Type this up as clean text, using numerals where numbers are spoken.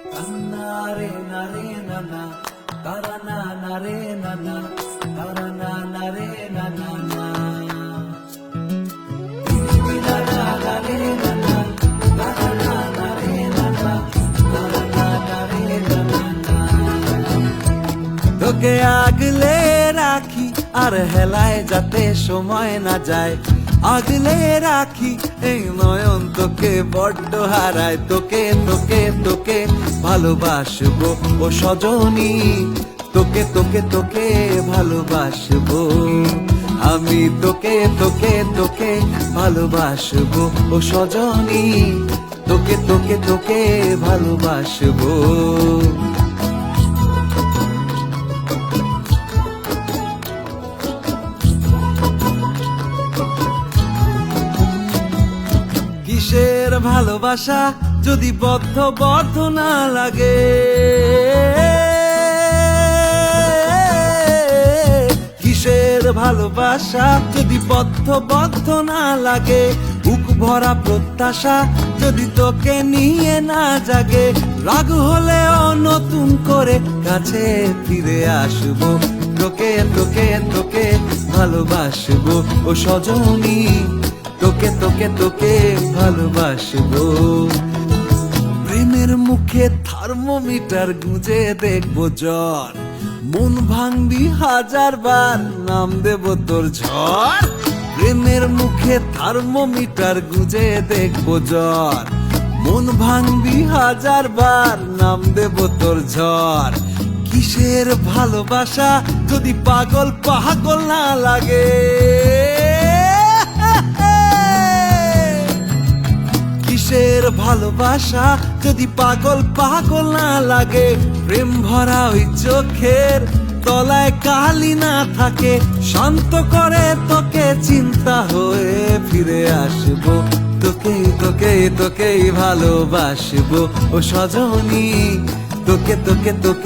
নারে নারে নানা তারা না নারে নানা তারা না নারে নানা না তোকে আগলে রাখি আর হেলায় যাতে সময় না যায়, আগলে রাখি এই নয়ন তোকে বড্ড হারায়। তোকে তোকে তোকে ভালোবাসবো ও সজনী, তোকে তোকে তোকে ভালোবাসবো আমি, তোকে তোকে তোকে ভালোবাসবো ও সজনী, তোকে তোকে তোকে ভালোবাসবো। কিসের ভালোবাসা যদি বদ্ধ বদ্ধ না লাগে, কিসের ভালোবাসা যদি বদ্ধ বদ্ধ না লাগে, বুক ভরা প্রত্যাশা যদি তোকে নিয়ে না জাগে, রাগ হলেও নতুন করে কাছে ফিরে আসবো, তোকে তোকে তোকে ভালোবাসবো ও সজনী, তোকে তোকে তোকে ভালোবাসবো। প্রেমের মুখে থার্মোমিটার গুঁজে দেখবো জ্বর, মন ভাঙবি হাজার বার নাম দেব তোর ঝড়। প্রেমের মুখে থার্মোমিটার গুঁজে দেখবো জ্বর, মন ভাঙবি হাজার বার নাম দেব তোর ঝড়। কিসের ভালোবাসা যদি পাগল পাগল না লাগে, কিসের ভালোবাসা যদি পাগল পাগল না লাগে, প্রেম ভরা ওই চোখের তলায় কালি না থাকে, শান্ত করে তোকে চিন্তা হয়ে ফিরে আসবো, তোকে তোকে তোকে ভালোবাসবো ও সজনী, তোকে তোকে তোকে